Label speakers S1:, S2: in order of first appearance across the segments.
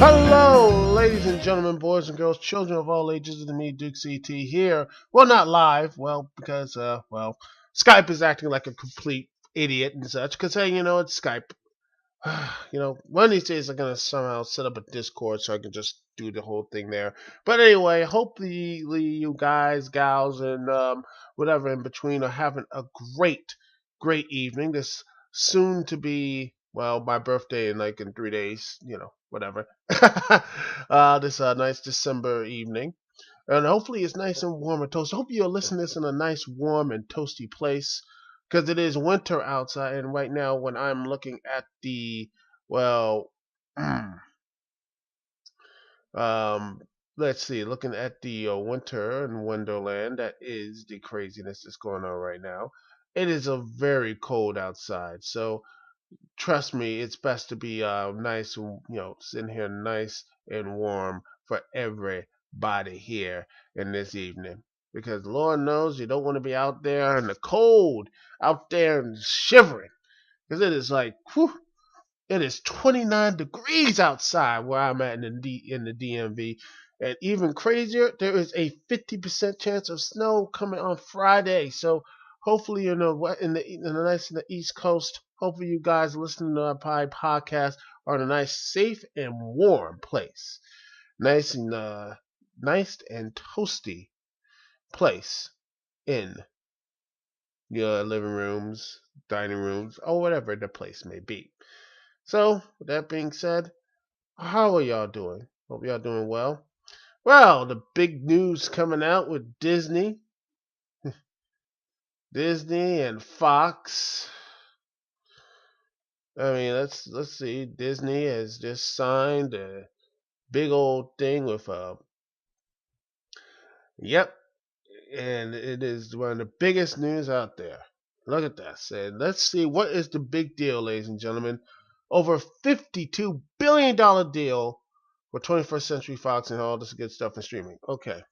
S1: Hello, ladies and gentlemen, boys and girls, children of all ages, it's me, Dukect here. Well, not live, because, Skype is acting like a complete idiot and such, because, hey, it's Skype. One of these days I'm going to somehow set up a Discord so I can just do the whole thing there. But anyway, hopefully you guys, gals, and whatever in between are having a great evening. This soon to be, my birthday in 3 days, whatever. This nice December evening. And hopefully it's nice and warm and toasty. Hope you're listening to this in a nice, warm, and toasty place because it is winter outside. And right now, when I'm looking at well, let's see, looking at the winter in Wonderland, that is the craziness that's going on right now. It is a very cold outside. So trust me, it's best to be nice and sitting here nice and warm for everybody here in this evening. Because Lord knows you don't want to be out there in the cold, out there and shivering. Because it is like, whew, it is 29 degrees outside where I'm at in the DMV. And even crazier, there is a 50% chance of snow coming on Friday. So hopefully, in the East Coast, hopefully you guys listening to our podcast are in a nice, safe, and warm place. Nice and toasty place in your living rooms, dining rooms, or whatever the place may be. So, with that being said, how are y'all doing? Hope y'all doing well. Well, the big news coming out with Disney and Fox. I mean, let's see. Disney has just signed a big old thing with yep, and it is one of the biggest news out there. Look at that. And let's see what is the big deal, ladies and gentlemen. Over $52 billion deal for 21st Century Fox and all this good stuff in streaming. Okay.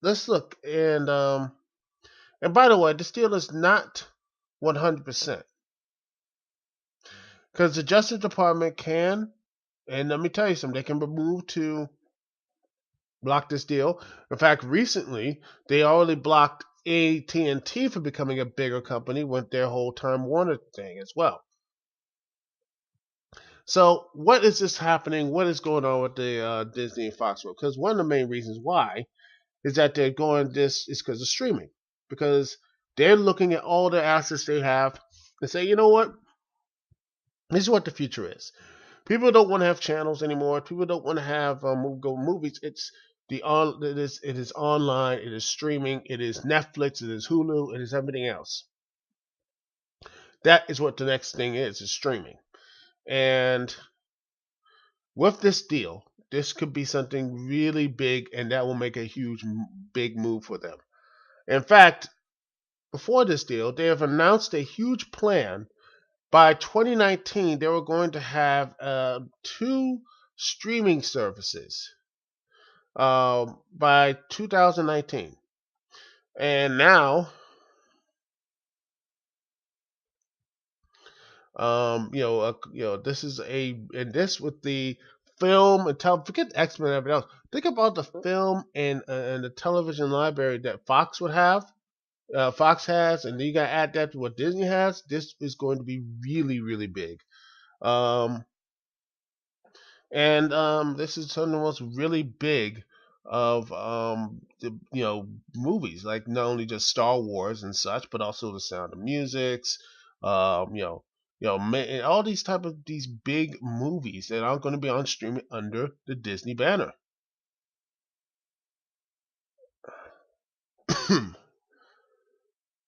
S1: Let's look and by the way, this deal is not 100% because the Justice Department can, and let me tell you something, they can move to block this deal. In fact, recently they already blocked AT&T for becoming a bigger company with their whole Time Warner thing as well. So, what is this happening? What is going on with the Disney and Fox world? Because one of the main reasons why is that they're going this is because of streaming. Because they're looking at all the assets they have and say, you know what? This is what the future is. People don't want to have channels anymore. People don't want to have movies. It is online. It is streaming. It is Netflix. It is Hulu. It is everything else. That is what the next thing is streaming. And with this deal, this could be something really big, and that will make a big move for them. In fact, before this deal, they have announced a huge plan. By 2019, they were going to have 2 streaming services by 2019. And now, this is this with the film and forget X-Men and everything else. Think about the film and the television library that Fox would have. Fox has, and then you got to add that to what Disney has. This is going to be really, really big. This is something that's really big of movies, like not only just Star Wars and such, but also the Sound of Music's, all these type of these big movies that are going to be on streaming under the Disney banner.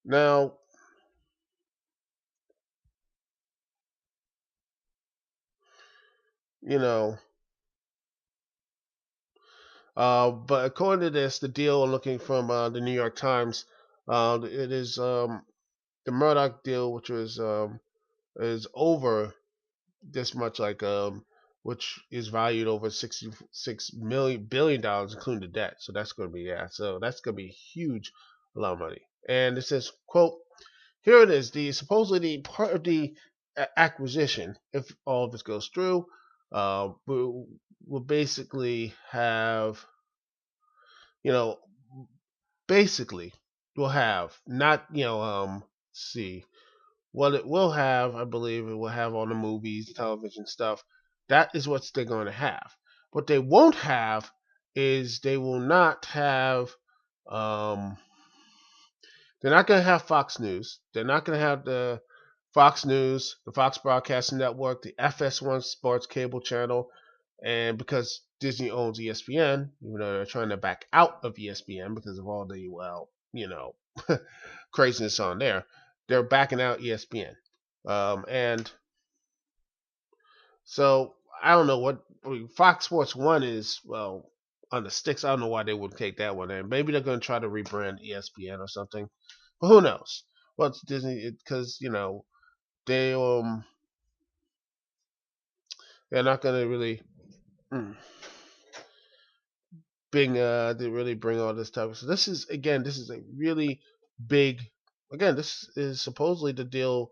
S1: Now, but according to this, the deal looking from the New York Times, it is the Murdoch deal, which is over this much, which is valued over $66 billion, including the debt. So that's going to be So that's going to be a huge amount of money. And it says, quote, here it is, the supposedly part of the acquisition, if all of this goes through, we'll basically have, you know, basically we'll have not, see what it will have. I believe it will have all the movies, television stuff. That is what they're going to have. What they won't have is they will not have. Um, they're not going to have Fox News. They're not going to have the Fox News, the Fox Broadcasting Network, the FS1 Sports Cable Channel, and because Disney owns ESPN, even though they're trying to back out of ESPN because of all the craziness on there, they're backing out ESPN. And so I don't know what Fox Sports One is. Well, on the sticks, I don't know why they would take that one in. Maybe they're going to try to rebrand ESPN or something, but who knows? Well, it's Disney because they they're not going to really mm, bring all this stuff. So this is a really big. Again, this is supposedly the deal.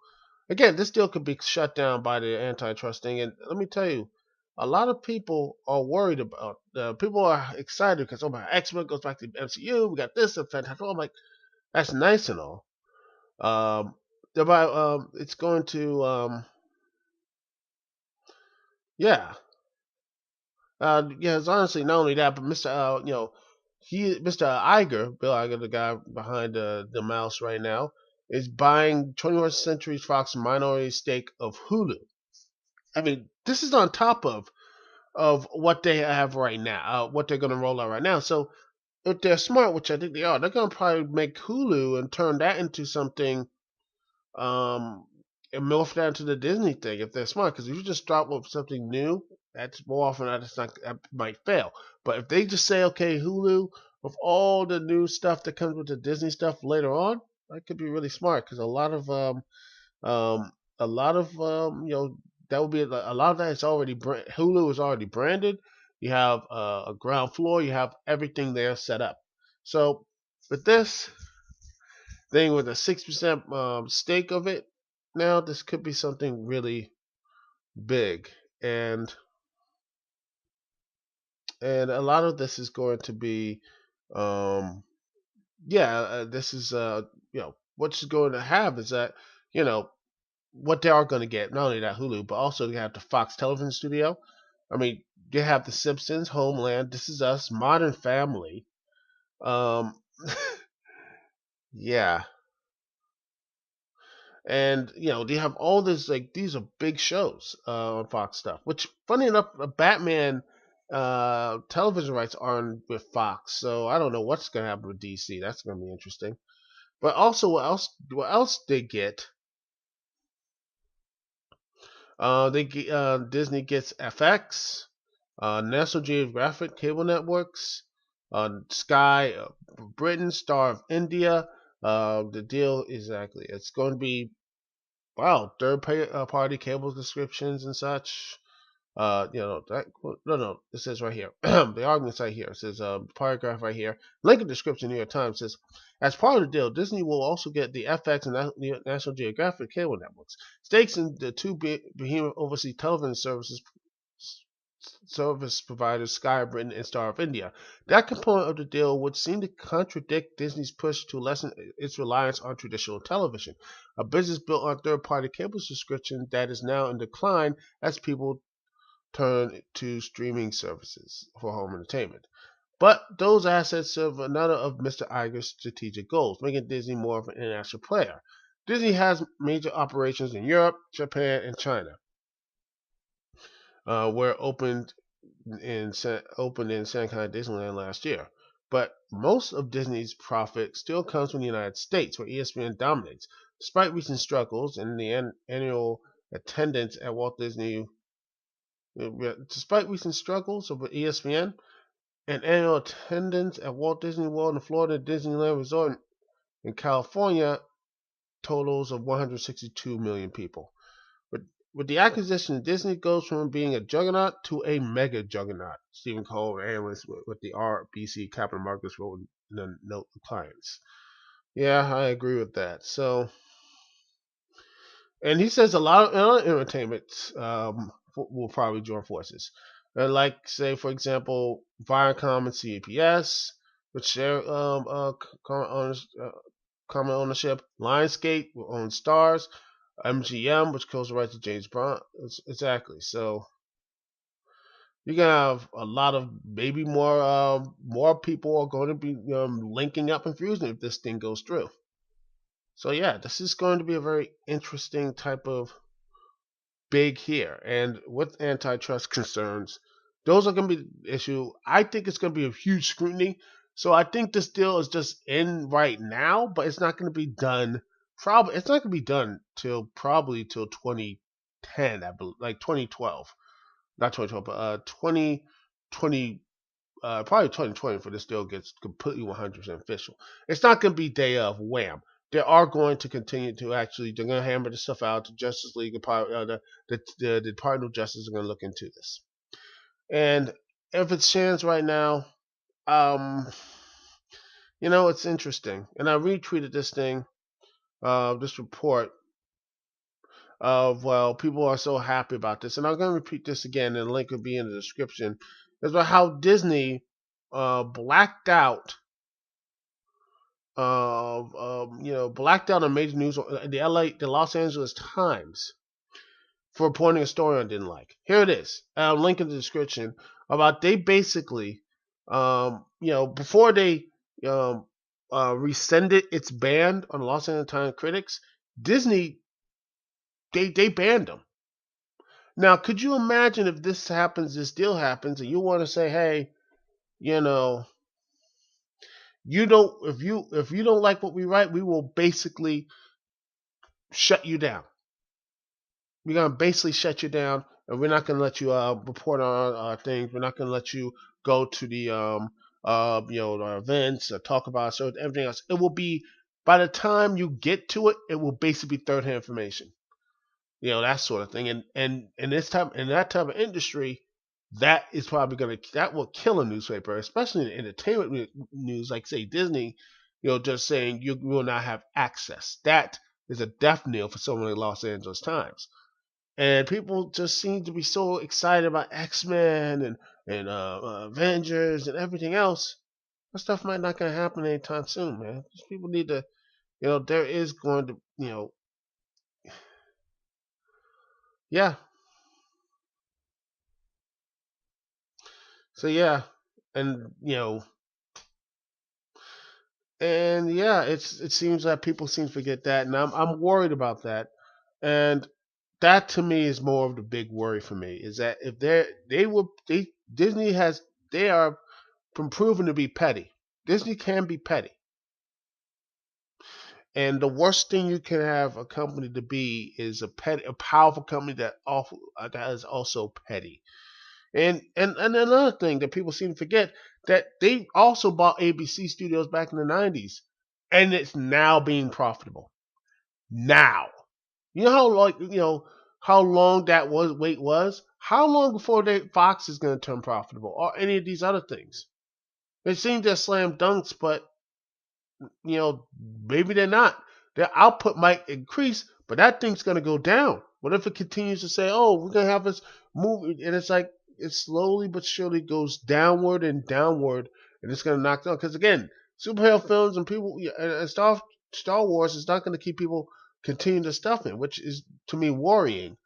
S1: Again, this deal could be shut down by the antitrust thing, and let me tell you, a lot of people are worried about. People are excited because X-Men goes back to the MCU. We got this and fantastic. I'm like, that's nice and all. It's going to yeah. It's honestly not only that, but Mr. Iger, Bill Iger, the guy behind the mouse right now, is buying 21st Century Fox minority stake of Hulu. I mean, this is on top of what they have right now, what they're going to roll out right now. So if they're smart, which I think they are, they're going to probably make Hulu and turn that into something um, and morph that into the Disney thing if they're smart. Because if you just start with something new, that's more often that might fail. But if they just say, okay, Hulu, with all the new stuff that comes with the Disney stuff later on, that could be really smart. Because um, a lot of that would be a lot of that is already Hulu is already branded. You have a ground floor. You have everything there set up. So with this thing with a 6% stake of it, now this could be something really big, and a lot of this is going to be, um, this is what you're going to have is that you know what they are going to get. Not only that Hulu, but also you have the Fox Television Studio. I mean, you have The Simpsons, Homeland, This Is Us, Modern Family. Um, yeah, and they have all this, like, these are big shows on Fox stuff. Which, funny enough, Batman television rights aren't with Fox, so I don't know what's gonna happen with DC. That's gonna be interesting. But also, what else they get? Disney gets FX, National Geographic cable networks, Sky Britain, Star of India. The deal exactly. It's going to be, wow, party cable descriptions and such. No, it says right here. The argument's right here. It says paragraph right here. Link in description. New York Times says, as part of the deal, Disney will also get the FX and National Geographic cable networks. Stakes in the two behemoth overseas television service providers Sky Britain and Star of India. That component of the deal would seem to contradict Disney's push to lessen its reliance on traditional television, a business built on third-party cable subscription that is now in decline as people turn to streaming services for home entertainment. But those assets serve another of Mr. Iger's strategic goals, making Disney more of an international player. Disney has major operations in Europe, Japan, and China, where opened in Shanghai Disneyland last year. But most of Disney's profit still comes from the United States, where ESPN dominates. Despite recent struggles in the annual attendance at Walt Disney Despite recent struggles of ESPN, and annual attendance at Walt Disney World and Florida Disneyland Resort in California totals of 162 million people. With the acquisition, Disney goes from being a juggernaut to a mega juggernaut. Stephen Cole, analyst with the RBC Capital Markets, wrote in the note of clients. Yeah, I agree with that. So, And he says a lot of other entertainment will probably join forces. Like, say, for example, Viacom and CPS, which share common ownership. Lionsgate will own Stars. MGM, which goes right to James Bond. Exactly. So you're gonna have a lot of maybe more people are going to be linking up and fusing if this thing goes through. So yeah, this is going to be a very interesting type of big here. And with antitrust concerns, those are going to be the issue. I think it's going to be a huge scrutiny. So I think this deal is just in right now, but it's not going to be done. Probably it's not going to be done till probably till 2010, I believe, like 2012, not 2012, but 2020. Probably 2020 for this deal gets completely 100% official. It's not going to be day of wham. They are going to continue to actually, they're going to hammer this stuff out. The Justice League, the Department of Justice are going to look into this. And if it stands right now, um, it's interesting. And I retweeted this thing, this report of, well, people are so happy about this. And I'm going to repeat this again, and the link will be in the description. It's about how Disney blacked out blacked out on major news, the Los Angeles Times, for reporting a story I didn't like. Here it is. Link in the description about they basically, before they rescinded its ban on the Los Angeles Times critics, Disney they banned them. Now, could you imagine if this deal happens, and you want to say, hey, you don't if you don't like what we write, we will basically shut you down. We're gonna basically shut you down, and we're not gonna let you report on our things. We're not gonna let you go to the our events or talk about so everything else. It will be, by the time you get to it, it will basically be third hand information. That sort of thing. And in that type of industry, that is probably that will kill a newspaper, especially in entertainment news, like say Disney. Just saying you will not have access. That is a death knell for someone like Los Angeles Times. And people just seem to be so excited about X-Men and Avengers and everything else. That stuff might not gonna happen anytime soon, man. Just people need to, there is going to, yeah. So yeah, and yeah, it seems that people seem to forget that, and I'm worried about that, and that to me is more of the big worry for me is that if Disney they are proven to be petty. Disney can be petty, and the worst thing you can have a company to be is a powerful company that is also petty. And another thing that people seem to forget, that they also bought ABC Studios back in the 90s, and it's now being profitable. Now, how long that wait was? How long before Fox is going to turn profitable, or any of these other things? They seem to slam dunks, but maybe they're not. Their output might increase, but that thing's going to go down. What if it continues to say, "Oh, we're going to have this movie," and it's like it slowly but surely goes downward and downward, and it's going to knock down? Because again, superhero films and people and Star Wars is not going to keep people continuing to stuff in, which is to me worrying.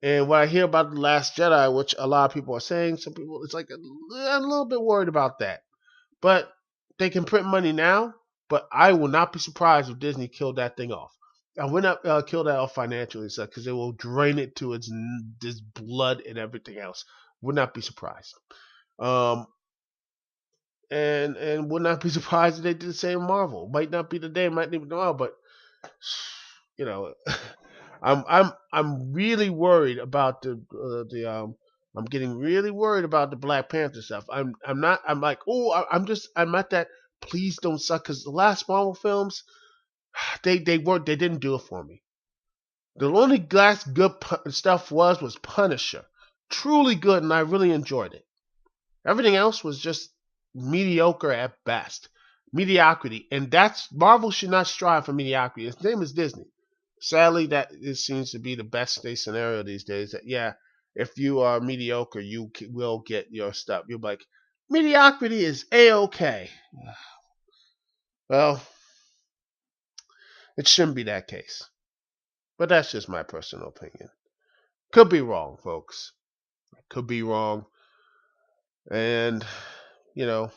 S1: And when I hear about the Last Jedi, which a lot of people are saying, some people it's like I'm a little bit worried about that. But they can print money now, but I will not be surprised if Disney killed that thing off. I will not kill that off financially, because it will drain it to this blood and everything else. Would not be surprised. Um, and would not be surprised if they did the same Marvel. Might not be today, might not be tomorrow, but you know, I'm really worried about I'm getting really worried about the Black Panther stuff. I'm not. I'm like, I'm at that. Please don't suck, because the last Marvel films, they didn't do it for me. The only last good stuff was Punisher, truly good, and I really enjoyed it. Everything else was just mediocre at best, mediocrity, and that's Marvel should not strive for mediocrity. Its name is Disney. Sadly, that it seems to be the best case scenario these days. That yeah, if you are mediocre, you will get your stuff. You're like, mediocrity is a-okay. Well, it shouldn't be that case, but that's just my personal opinion. Could be wrong, folks. Could be wrong, and you know,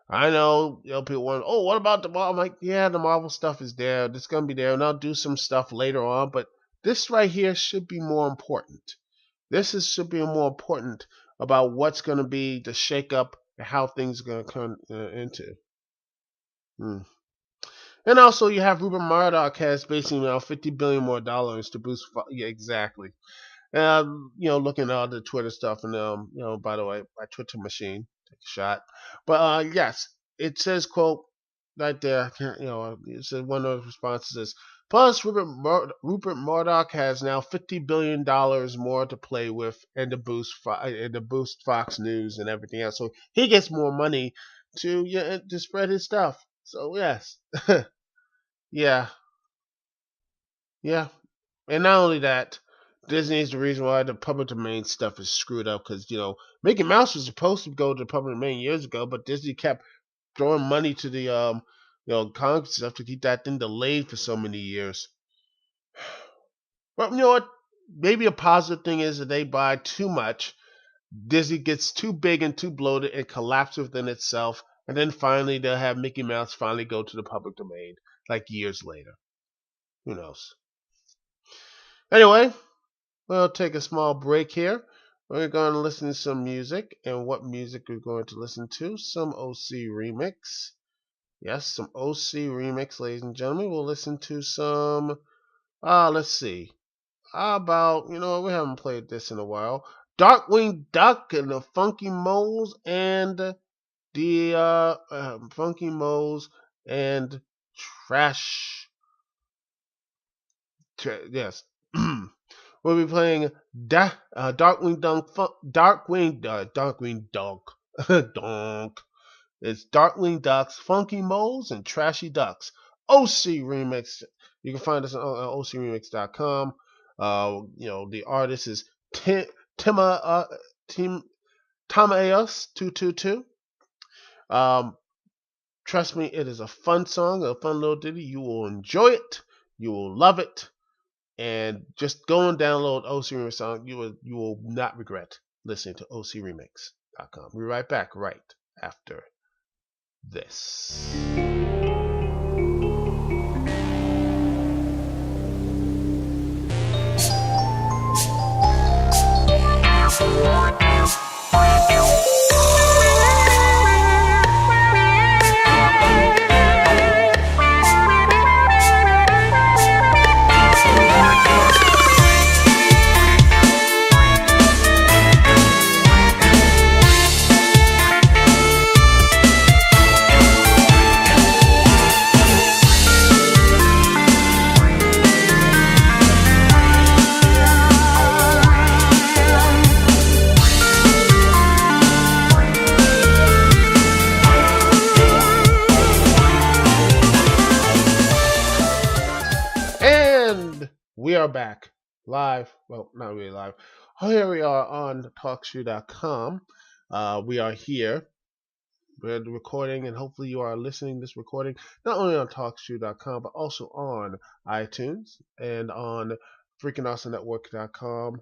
S1: I know, people want, oh, what about the Marvel? I'm like, yeah, the Marvel stuff is there. It's going to be there, and I'll do some stuff later on. But this right here should be more important. Should be more important about what's going to be the shakeup and how things are going to come into. And also, you have Rupert Murdoch has basically now $50 billion more to boost. Yeah, exactly. Looking at all the Twitter stuff, and by the way, my Twitter machine, take a shot. But yes, it says, quote, right there. It says one of the responses is, plus Rupert Murdoch has now $50 billion more to play with, and to boost Fox News and everything else. So he gets more money to spread his stuff. So yes, yeah, yeah. And not only that, Disney is the reason why the public domain stuff is screwed up because, Mickey Mouse was supposed to go to the public domain years ago, but Disney kept throwing money to the, Congress stuff to keep that thing delayed for so many years. But you know what? Maybe a positive thing is that they buy too much. Disney gets too big and too bloated and collapses within itself. And then finally, they'll have Mickey Mouse finally go to the public domain, like years later. Who knows? Anyway, we'll take a small break here. We're going to listen to some music. And what music we're going to listen to? Some OC remix. Yes, some OC remix, ladies and gentlemen. We'll listen to some, let's see. How about, we haven't played this in a while. Darkwing Duck and the Funky Moles and the Funky Moles and Trash. Yes. We'll be playing Darkwing Dunk. Donk. It's Darkwing Ducks, Funky Moles, and Trashy Ducks. OC Remix. You can find us on ocremix.com. The artist is Tamaeus222. Trust me, it is a fun song, a fun little ditty. You will enjoy it. You will love it. And just go and download OC Remix song. You will not regret listening to ocremix.com. We'll be right back right after this. We are back live. Well, not really live. Here we are on TalkShoe.com. We are here. We're recording, and hopefully you are listening to this recording not only on TalkShoe.com, but also on iTunes and on FreakingAwesomeNetwork.com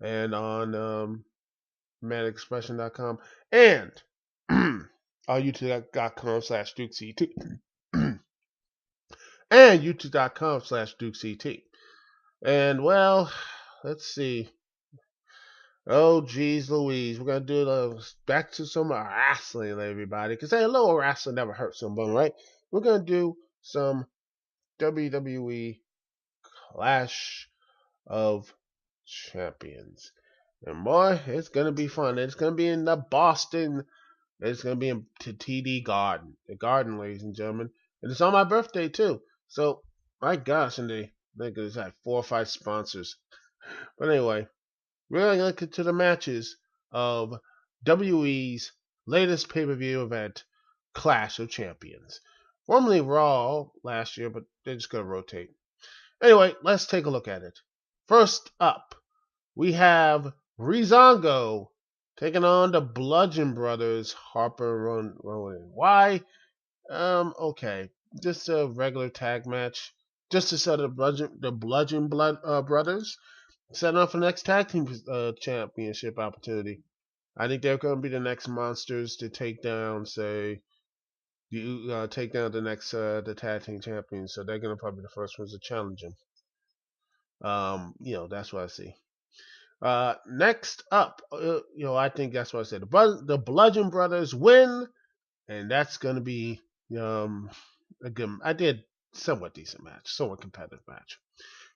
S1: and on ManExpression.com and on YouTube.com/DukeCT and YouTube.com/DukeCT. And well, let's see. Oh, geez Louise. We're going to do back to some wrestling, everybody. Because a little wrestling never hurts someone, right? We're going to do some WWE Clash of Champions. And boy, it's going to be fun. It's going to be in the Boston. It's going to be in TD Garden. The Garden, ladies and gentlemen. And it's on my birthday, too. So, my gosh, and they there's like 4 or 5 sponsors. But anyway, we're going to get to the matches of WWE's latest pay-per-view event, Clash of Champions. formerly Raw last year, but they're just going to rotate. Anyway, let's take a look at it. First up, we have Rizongo taking on the Bludgeon Brothers, Harper Rowan. Why? Okay, just a regular tag match, just to set the Bludgeon Brothers, setting up for the next tag team championship opportunity. I think they're going to be the next monsters to take down, say, you take down the next the tag team champions. So they're going to probably be the first ones to challenge them. That's what I see. Next up, I think that's what I said. The Bludgeon Brothers win, and that's going to be a good. I did somewhat decent match, somewhat competitive match.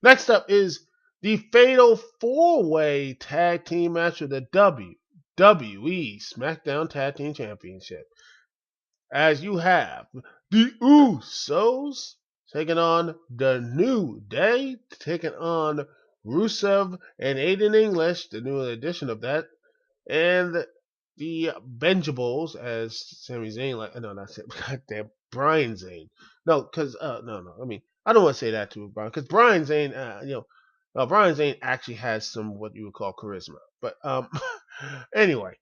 S1: Next up is the Fatal 4-Way Tag Team match for the WWE SmackDown Tag Team Championship. As you have the Usos taking on the New Day, taking on Rusev and Aiden English, the new edition of that, and the Benjables as Sami Zayn. No, not Sami. Goddamn, Brian Zayn. No, because no. I mean, I don't want to say that to Brian, because Brian Zayn, Brian Zayn actually has some what you would call charisma. But anyway,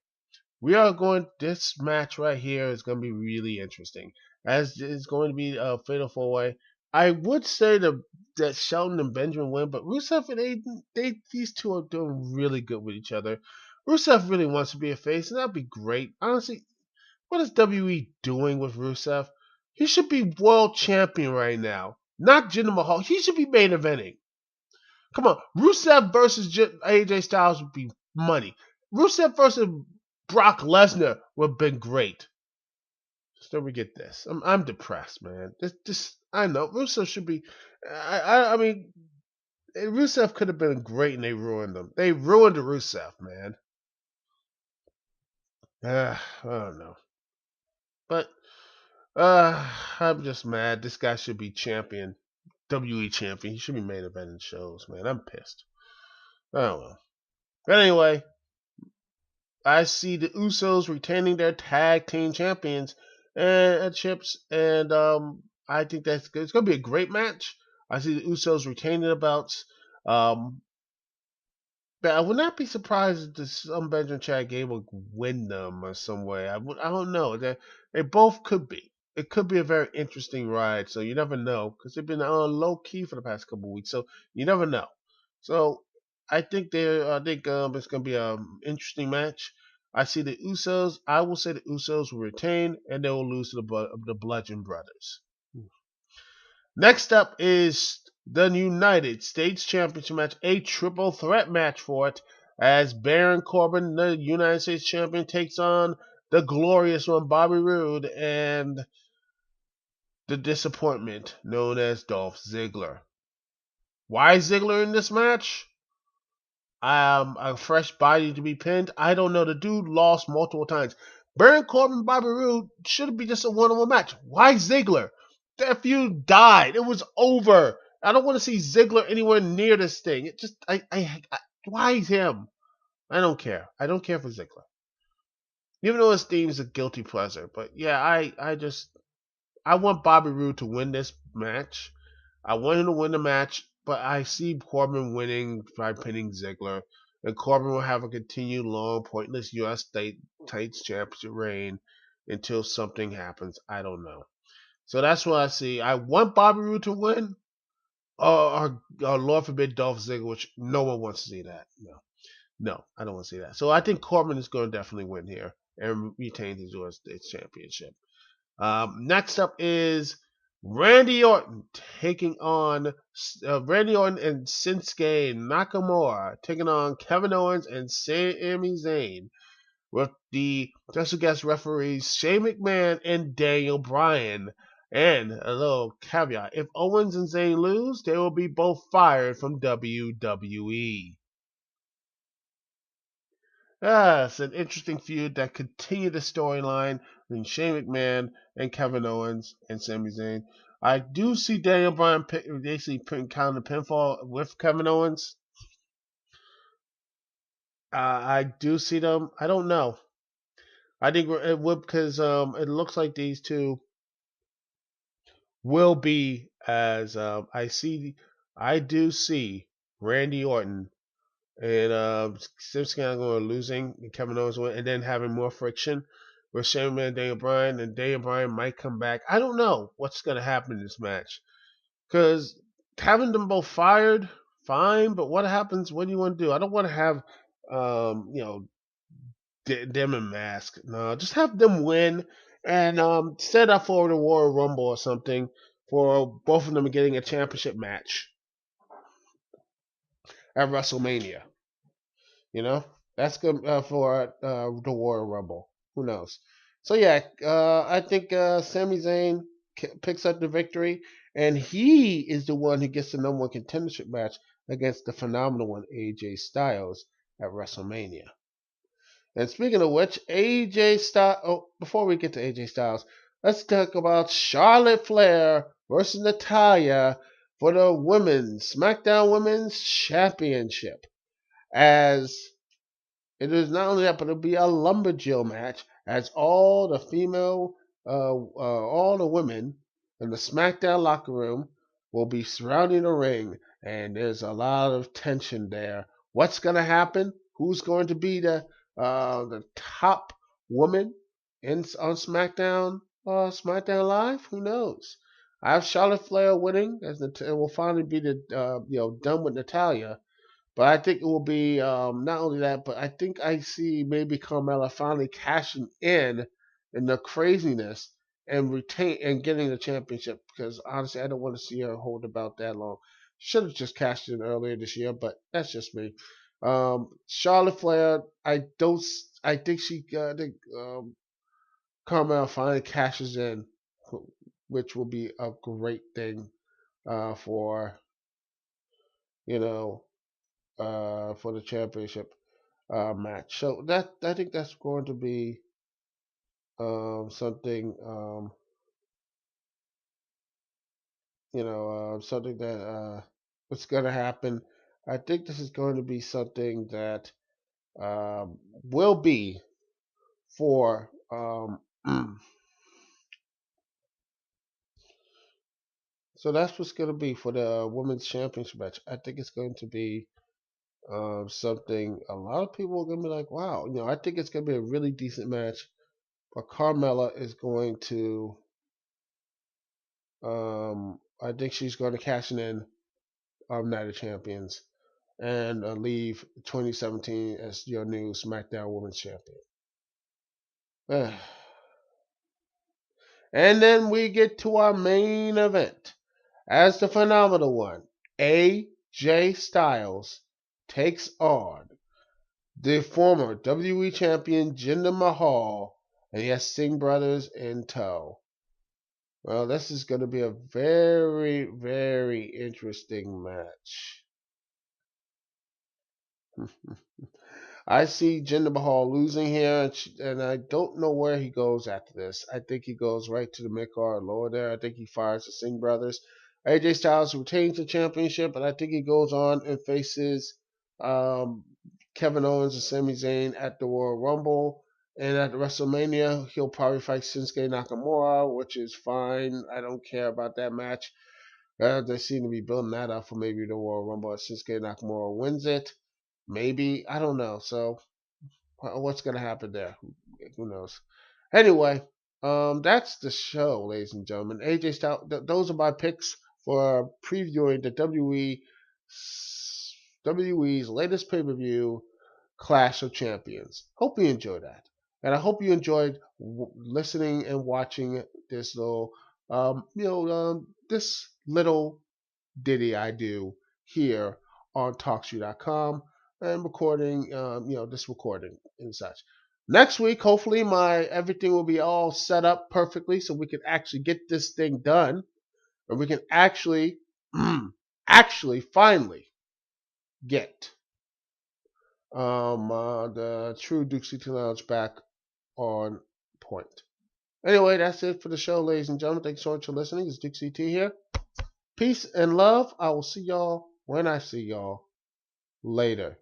S1: we are going. This match right here is going to be really interesting, as it's going to be a fatal 4-way. I would say that Shelton and Benjamin win, but Rusev and Aiden, these two are doing really good with each other. Rusev really wants to be a face, and that'd be great. Honestly, what is WWE doing with Rusev? He should be world champion right now, not Jinder Mahal. He should be main eventing. Come on, Rusev versus AJ Styles would be money. Rusev versus Brock Lesnar would have been great. So we get this. I'm depressed, man. This I know Rusev should be. I mean, Rusev could have been great, and they ruined them. They ruined the Rusev, man. I don't know, but I'm just mad. This guy should be champion, WWE champion. He should be main eventing shows, man. I'm pissed. I don't know. But anyway, I see the Usos retaining their tag team champions and chips, and I think that's good. It's gonna be a great match. I see the Usos retaining the belts. Um, but I would not be surprised if some Benjamin Chad Gable win them or some way. I don't know. They both could be. It could be a very interesting ride. So you never know, because they've been on low key for the past couple of weeks. So you never know. So I think it's gonna be an interesting match. I see the Usos. I will say the Usos will retain, and they will lose to the Bludgeon Brothers. Next up is the United States Championship match, a triple threat match for it, as Baron Corbin, the United States Champion, takes on the glorious one, Bobby Roode, and the disappointment known as Dolph Ziggler. Why Ziggler in this match? A fresh body to be pinned. I don't know. The dude lost multiple times. Baron Corbin, Bobby Roode should be just a one-on-one match. Why Ziggler? That feud died. It was over. I don't want to see Ziggler anywhere near this thing. It just, why him? I don't care. I don't care for Ziggler. Even though his theme is a guilty pleasure. But yeah, I want Bobby Roode to win this match. I want him to win the match, but I see Corbin winning by pinning Ziggler. And Corbin will have a continued long, pointless U.S. States Championship reign until something happens. I don't know. So that's what I see. I want Bobby Roode to win, or Lord forbid Dolph Ziggler, which no one wants to see that. No, I don't want to see that. So I think Corbin is going to definitely win here and retain his U.S. States Championship. Next up is Randy Orton taking on Randy Orton and Shinsuke Nakamura taking on Kevin Owens and Sami Zayn, with the special guest referees Shane McMahon and Daniel Bryan. And a little caveat: if Owens and Zayn lose, they will be both fired from WWE. It's an interesting feud that continued the storyline between Shane McMahon and Kevin Owens and Sami Zayn. I do see Daniel Bryan basically count the pinfall with Kevin Owens. I do see them. I don't know. I think it would, because it looks like these two will be as I do see Randy Orton and Simpson going losing and Kevin Owens win, and then having more friction with Shane McMahon and Daniel Bryan, and Daniel Bryan might come back. I don't know what's going to happen in this match because having them both fired, fine, but what happens? What do you want to do? I don't want to have you know them in mask. No, just have them win and set up for the Royal Rumble or something for both of them getting a championship match at WrestleMania. You know, that's good for the Royal Rumble. Who knows? So yeah, I think Sami Zayn picks up the victory, and he is the one who gets the number one contendership match against the phenomenal one AJ Styles at WrestleMania. And speaking of which, AJ Styles. Oh, before we get to AJ Styles, let's talk about Charlotte Flair versus Natalya for the Women's SmackDown Women's Championship. As it is not only that, but it'll be a lumberjill match as all the women in the SmackDown locker room will be surrounding the ring, and there's a lot of tension there. What's going to happen? Who's going to be the top woman on SmackDown? SmackDown Live? Who knows? I have Charlotte Flair winning, as it will finally be done with Natalya. But I think it will be not only that, but I think I see maybe Carmella finally cashing in the craziness and retain and getting the championship. Because honestly, I don't want to see her hold about that long. Should have just cashed in earlier this year, but that's just me. Charlotte Flair, I don't. I think I think Carmella finally cashes in, which will be a great thing for you know for the championship match. So that I think that's going to be something something that what's going to happen. I think this is going to be something that will be for so that's what's going to be for the women's championship match. I think it's going to be something a lot of people are going to be like, wow, I think it's going to be a really decent match. But Carmella is going to I think she's going to cash in Night of Champions and leave 2017 as your new SmackDown Women's Champion. And then we get to our main event. As the phenomenal one, AJ Styles takes on the former WWE champion Jinder Mahal, and he has Singh brothers in tow. Well, this is going to be a very, very interesting match. I see Jinder Mahal losing here, and I don't know where he goes after this. I think he goes right to the mid-card lower there. I think he fires the Singh brothers. AJ Styles retains the championship, and I think he goes on and faces Kevin Owens and Sami Zayn at the Royal Rumble. And at WrestleMania, he'll probably fight Shinsuke Nakamura, which is fine. I don't care about that match. They seem to be building that up for maybe the Royal Rumble. Shinsuke Nakamura wins it. Maybe. I don't know. So, what's going to happen there? Who knows? Anyway, that's the show, ladies and gentlemen. AJ Styles, those are my picks for previewing the WWE's latest pay-per-view, Clash of Champions. Hope you enjoyed that. And I hope you enjoyed listening and watching this little, this little ditty I do here on TalkShoe.com and recording, this recording and such. Next week, hopefully, everything will be all set up perfectly so we can actually get this thing done, and we can actually finally get the true Dukect Lounge back on point. Anyway, that's it for the show, ladies and gentlemen. Thanks so much for listening. It's Dukect here. Peace and love. I will see y'all when I see y'all later.